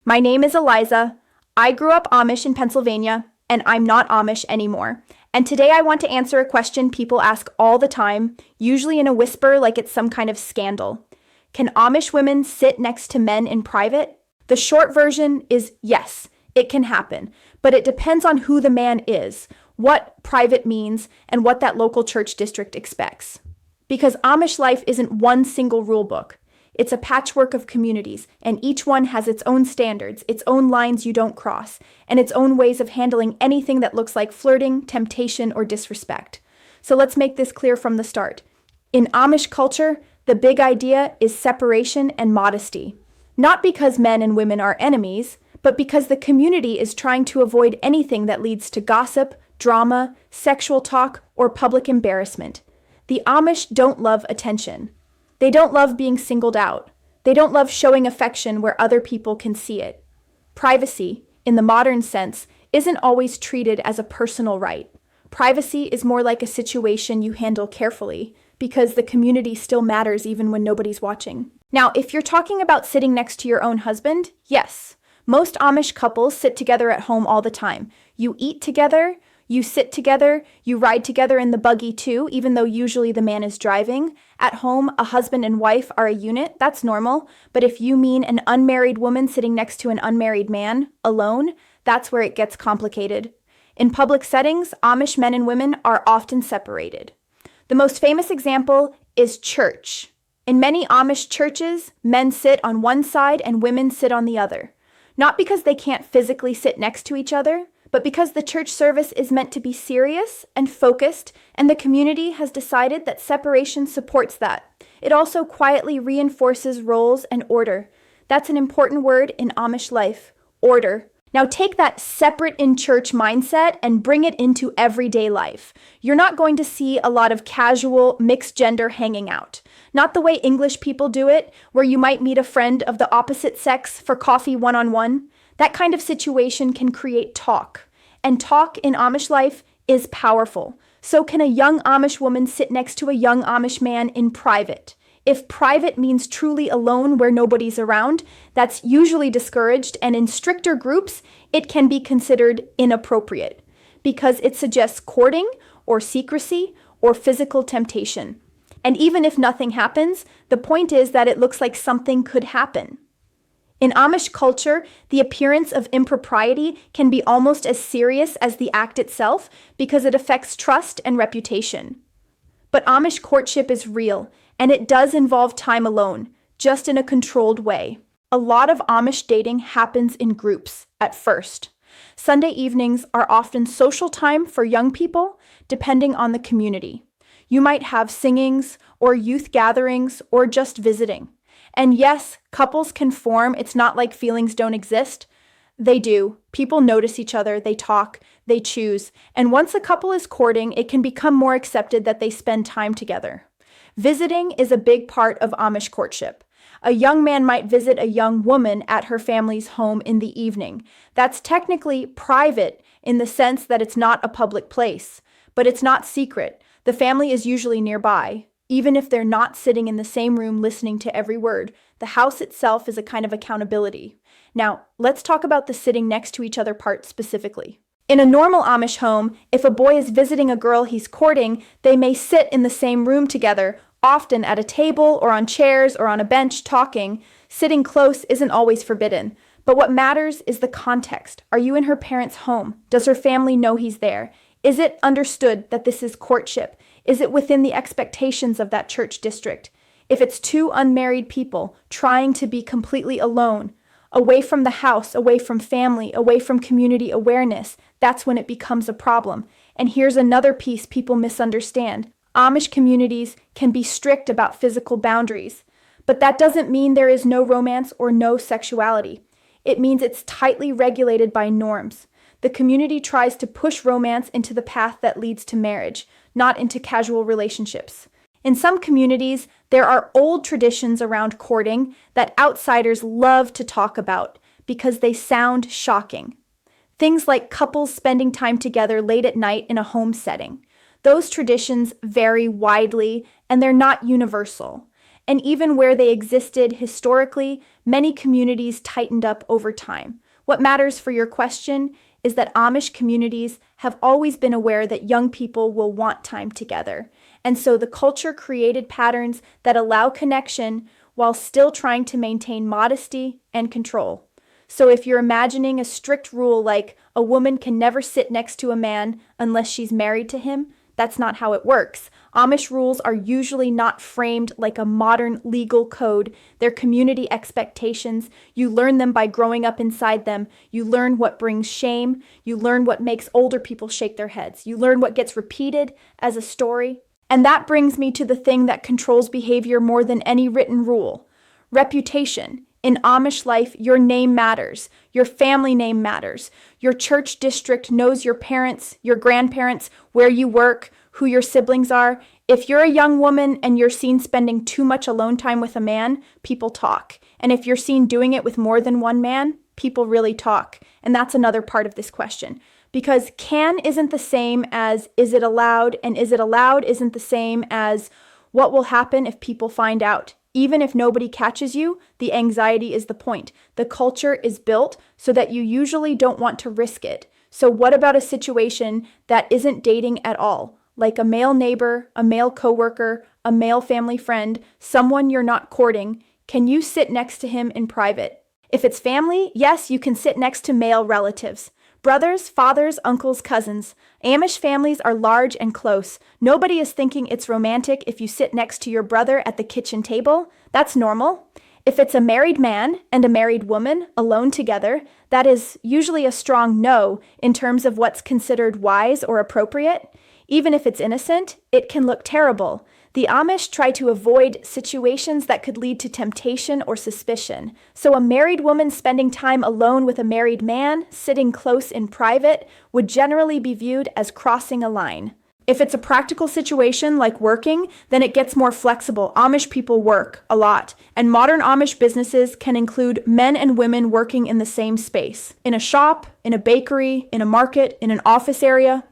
My name is Eliza. I grew up Amish in Pennsylvania, and I'm not Amish anymore. And today I want to answer a question people ask all the time, usually in a whisper like it's some kind of scandal. Can Amish women sit next to men in private? The short version is yes, it can happen, but it depends on who the man is, what private means, and what that local church district expects. Because Amish life isn't one single rule book. It's a patchwork of communities, and each one has its own standards, its own lines you don't cross, and its own ways of handling anything that looks like flirting, temptation, or disrespect. So let's make this clear from the start. In Amish culture, the big idea is separation and modesty. Not because men and women are enemies, but because the community is trying to avoid anything that leads to gossip, drama, sexual talk, or public embarrassment. The Amish don't love attention. They don't love being singled out. They don't love showing affection where other people can see it. Privacy, in the modern sense, isn't always treated as a personal right. Privacy is more like a situation you handle carefully, because the community still matters even when nobody's watching. Now, if you're talking about sitting next to your own husband, yes. Most Amish couples sit together at home all the time. You eat together, you sit together, you ride together in the buggy too, even though usually the man is driving. At home, a husband and wife are a unit, that's normal. But if you mean an unmarried woman sitting next to an unmarried man, alone, that's where it gets complicated. In public settings, Amish men and women are often separated. The most famous example is church. In many Amish churches, men sit on one side and women sit on the other. Not because they can't physically sit next to each other, but because the church service is meant to be serious and focused, and the community has decided that separation supports that. It also quietly reinforces roles and order. That's an important word in Amish life, order. Now take that separate in church mindset and bring it into everyday life. You're not going to see a lot of casual mixed gender hanging out. Not the way English people do it, where you might meet a friend of the opposite sex for coffee one-on-one. That kind of situation can create talk. And talk in Amish life is powerful. So can a young Amish woman sit next to a young Amish man in private? If private means truly alone where nobody's around, that's usually discouraged, and in stricter groups, it can be considered inappropriate because it suggests courting or secrecy or physical temptation. And even if nothing happens, the point is that it looks like something could happen. In Amish culture, the appearance of impropriety can be almost as serious as the act itself because it affects trust and reputation. But Amish courtship is real, and it does involve time alone, just in a controlled way. A lot of Amish dating happens in groups at first. Sunday evenings are often social time for young people, depending on the community. You might have singings, or youth gatherings, or just visiting. And yes, couples can form. It's not like feelings don't exist. They do. People notice each other, they talk, they choose. And once a couple is courting, it can become more accepted that they spend time together. Visiting is a big part of Amish courtship. A young man might visit a young woman at her family's home in the evening. That's technically private in the sense that it's not a public place, but it's not secret. The family is usually nearby. Even if they're not sitting in the same room listening to every word, the house itself is a kind of accountability. Now, let's talk about the sitting next to each other part specifically. In a normal Amish home, if a boy is visiting a girl he's courting, they may sit in the same room together, often at a table or on chairs or on a bench talking. Sitting close isn't always forbidden. But what matters is the context. Are you in her parents' home? Does her family know he's there? Is it understood that this is courtship? Is it within the expectations of that church district? If it's two unmarried people trying to be completely alone, away from the house, away from family, away from community awareness, that's when it becomes a problem. And here's another piece people misunderstand. Amish communities can be strict about physical boundaries, but that doesn't mean there is no romance or no sexuality. It means it's tightly regulated by norms. The community tries to push romance into the path that leads to marriage, not into casual relationships. In some communities, there are old traditions around courting that outsiders love to talk about because they sound shocking. Things like couples spending time together late at night in a home setting. Those traditions vary widely, and they're not universal. And even where they existed historically, many communities tightened up over time. What matters for your question is that Amish communities have always been aware that young people will want time together. And so the culture created patterns that allow connection while still trying to maintain modesty and control. So if you're imagining a strict rule like a woman can never sit next to a man unless she's married to him, that's not how it works. Amish rules are usually not framed like a modern legal code. They're community expectations. You learn them by growing up inside them. You learn what brings shame. You learn what makes older people shake their heads. You learn what gets repeated as a story. And that brings me to the thing that controls behavior more than any written rule: reputation. In Amish life, your name matters. Your family name matters. Your church district knows your parents, your grandparents, where you work, who your siblings are. If you're a young woman and you're seen spending too much alone time with a man, people talk. And if you're seen doing it with more than one man, people really talk. And that's another part of this question. Because can isn't the same as is it allowed, and is it allowed isn't the same as what will happen if people find out. Even if nobody catches you, the anxiety is the point. The culture is built so that you usually don't want to risk it. So what about a situation that isn't dating at all? Like a male neighbor, a male coworker, a male family friend, someone you're not courting. Can you sit next to him in private? If it's family, yes, you can sit next to male relatives. Brothers, fathers, uncles, cousins. Amish families are large and close. Nobody is thinking it's romantic if you sit next to your brother at the kitchen table. That's normal. If it's a married man and a married woman alone together, that is usually a strong no in terms of what's considered wise or appropriate. Even if it's innocent, it can look terrible. The Amish try to avoid situations that could lead to temptation or suspicion. So a married woman spending time alone with a married man, sitting close in private, would generally be viewed as crossing a line. If it's a practical situation like working, then it gets more flexible. Amish people work a lot, and modern Amish businesses can include men and women working in the same space. In a shop, in a bakery, in a market, in an office area.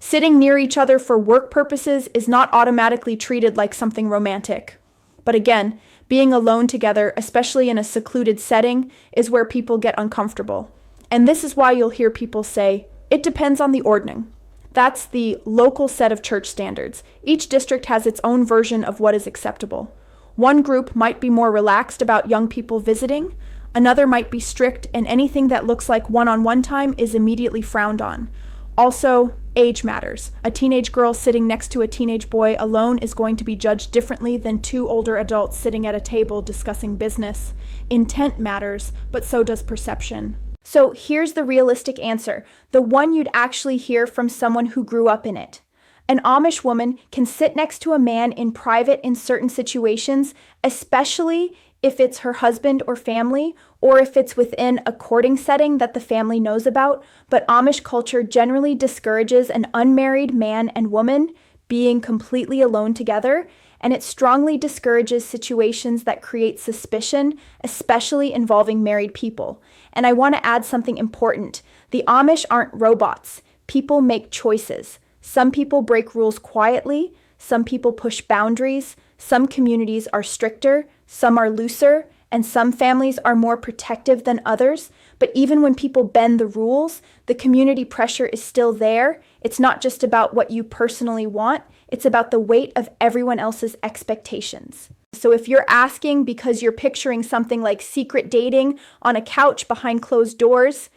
Sitting near each other for work purposes is not automatically treated like something romantic. But again, being alone together, especially in a secluded setting, is where people get uncomfortable. And this is why you'll hear people say, it depends on the ordning. That's the local set of church standards. Each district has its own version of what is acceptable. One group might be more relaxed about young people visiting. Another might be strict, and anything that looks like one-on-one time is immediately frowned on. Also, age matters. A teenage girl sitting next to a teenage boy alone is going to be judged differently than two older adults sitting at a table discussing business. Intent matters, but so does perception. So here's the realistic answer, the one you'd actually hear from someone who grew up in it. An Amish woman can sit next to a man in private in certain situations, especially if it's her husband or family, or if it's within a courting setting that the family knows about, but Amish culture generally discourages an unmarried man and woman being completely alone together, and it strongly discourages situations that create suspicion, especially involving married people. And I want to add something important. The Amish aren't robots. People make choices. Some people break rules quietly, some people push boundaries, some communities are stricter, some are looser, and some families are more protective than others. But even when people bend the rules, the community pressure is still there. It's not just about what you personally want, it's about the weight of everyone else's expectations. So if you're asking because you're picturing something like secret dating on a couch behind closed doors,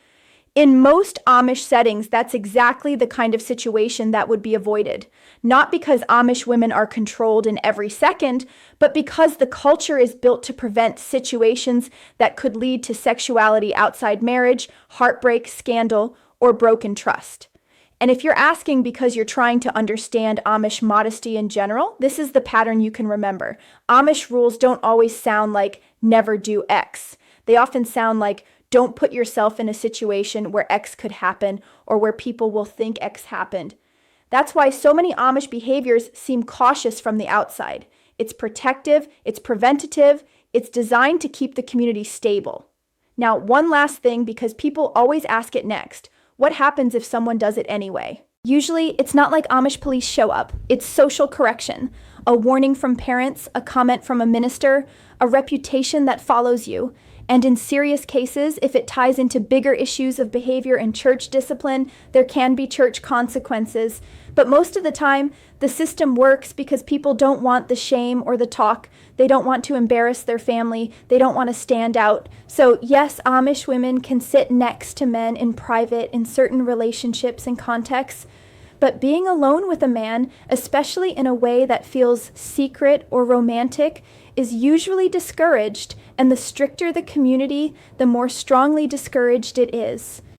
in most Amish settings, that's exactly the kind of situation that would be avoided. Not because Amish women are controlled in every second, but because the culture is built to prevent situations that could lead to sexuality outside marriage, heartbreak, scandal, or broken trust. And if you're asking because you're trying to understand Amish modesty in general, this is the pattern you can remember. Amish rules don't always sound like never do X. They often sound like don't put yourself in a situation where X could happen or where people will think X happened. That's why so many Amish behaviors seem cautious from the outside. It's protective, it's preventative, it's designed to keep the community stable. Now, one last thing, because people always ask it next. What happens if someone does it anyway? Usually, it's not like Amish police show up. It's social correction. a warning from parents, a comment from a minister, a reputation that follows you. And in serious cases, if it ties into bigger issues of behavior and church discipline, there can be church consequences. But most of the time, the system works because people don't want the shame or the talk. They don't want to embarrass their family. They don't want to stand out. So yes, Amish women can sit next to men in private in certain relationships and contexts. But being alone with a man, especially in a way that feels secret or romantic, is usually discouraged, and the stricter the community, the more strongly discouraged it is.